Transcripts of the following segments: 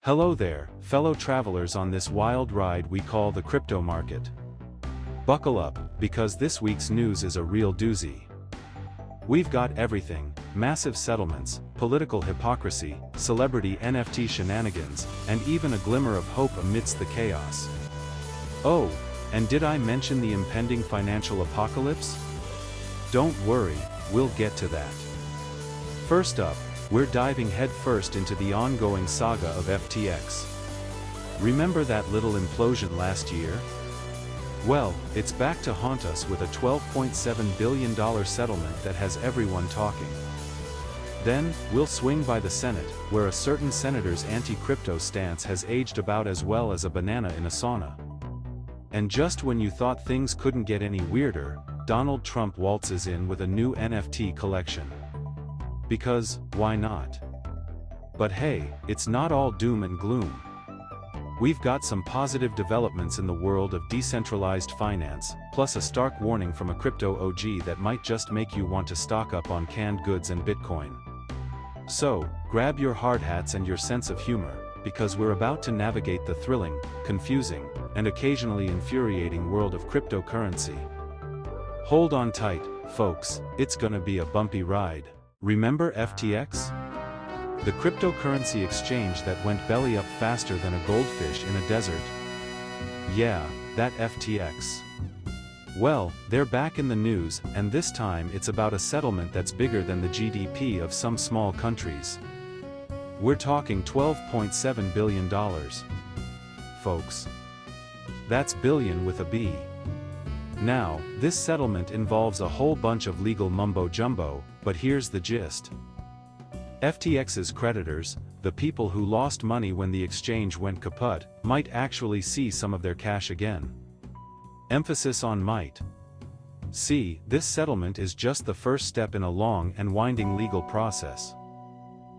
Hello there, fellow travelers on this wild ride we call the crypto market. Buckle up, because this week's news is a real doozy. We've got everything: massive settlements, political hypocrisy, celebrity NFT shenanigans, and even a glimmer of hope amidst the chaos. Oh, and did I mention the impending financial apocalypse? Don't worry, we'll get to that. First up, we're diving headfirst into the ongoing saga of FTX. Remember that little implosion last year? Well, it's back to haunt us with a $12.7 billion settlement that has everyone talking. Then, we'll swing by the Senate, where a certain senator's anti-crypto stance has aged about as well as a banana in a sauna. And just when you thought things couldn't get any weirder, Donald Trump waltzes in with a new NFT collection. Because, why not? But hey, it's not all doom and gloom. We've got some positive developments in the world of decentralized finance, plus a stark warning from a crypto OG that might just make you want to stock up on canned goods and Bitcoin. So, grab your hard hats and your sense of humor, because we're about to navigate the thrilling, confusing, and occasionally infuriating world of cryptocurrency. Hold on tight, folks, it's gonna be a bumpy ride. Remember FTX? The cryptocurrency exchange that went belly up faster than a goldfish in a desert? Yeah, that FTX. Well, they're back in the news, and this time it's about a settlement that's bigger than the GDP of some small countries. We're talking $12.7 billion. Folks. That's billion with a B. Now, this settlement involves a whole bunch of legal mumbo-jumbo, but here's the gist. FTX's creditors, the people who lost money when the exchange went kaput, might actually see some of their cash again. Emphasis on might. See, this settlement is just the first step in a long and winding legal process.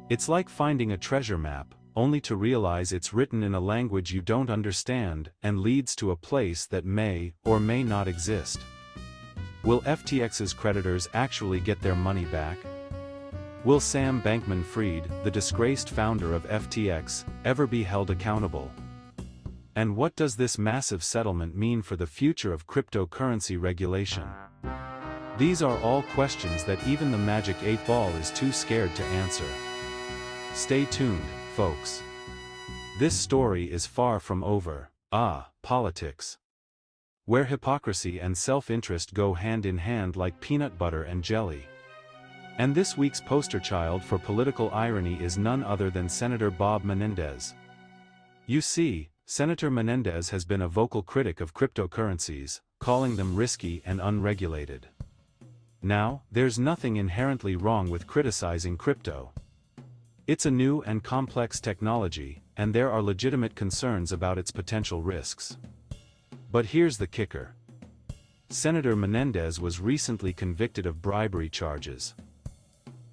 It's like finding a treasure map, only to realize it's written in a language you don't understand and leads to a place that may or may not exist. Will FTX's creditors actually get their money back? Will Sam Bankman-Fried, the disgraced founder of FTX, ever be held accountable? And what does this massive settlement mean for the future of cryptocurrency regulation? These are all questions that even the Magic 8 Ball is too scared to answer. Stay tuned, folks. This story is far from over. Politics. Where hypocrisy and self-interest go hand in hand like peanut butter and jelly. And this week's poster child for political irony is none other than Senator Bob Menendez. You see, Senator Menendez has been a vocal critic of cryptocurrencies, calling them risky and unregulated. Now, there's nothing inherently wrong with criticizing crypto. It's a new and complex technology, and there are legitimate concerns about its potential risks. But here's the kicker. Senator Menendez was recently convicted of bribery charges.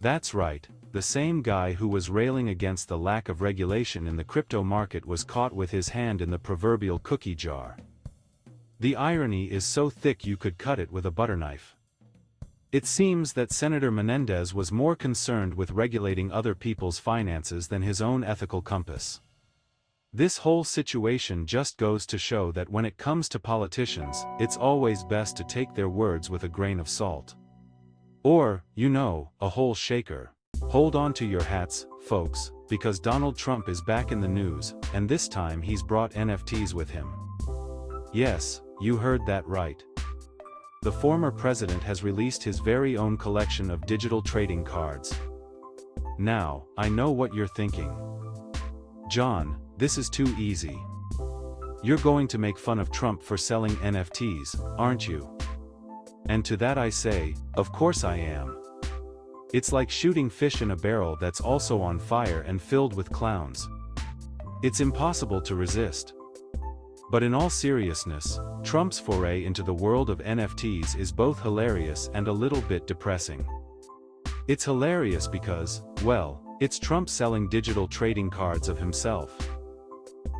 That's right, the same guy who was railing against the lack of regulation in the crypto market was caught with his hand in the proverbial cookie jar. The irony is so thick you could cut it with a butter knife. It seems that Senator Menendez was more concerned with regulating other people's finances than his own ethical compass. This whole situation just goes to show that when it comes to politicians, it's always best to take their words with a grain of salt. Or, a whole shaker. Hold on to your hats, folks, because Donald Trump is back in the news, and this time he's brought NFTs with him. Yes, you heard that right. The former president has released his very own collection of digital trading cards. Now, I know what you're thinking. John, this is too easy. You're going to make fun of Trump for selling NFTs, aren't you? And to that I say, of course I am. It's like shooting fish in a barrel that's also on fire and filled with clowns. It's impossible to resist. But in all seriousness, Trump's foray into the world of NFTs is both hilarious and a little bit depressing. It's hilarious because, well, it's Trump selling digital trading cards of himself.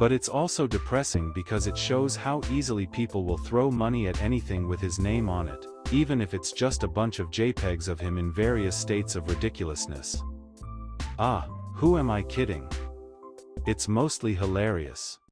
But it's also depressing because it shows how easily people will throw money at anything with his name on it, even if it's just a bunch of JPEGs of him in various states of ridiculousness. Who am I kidding? It's mostly hilarious.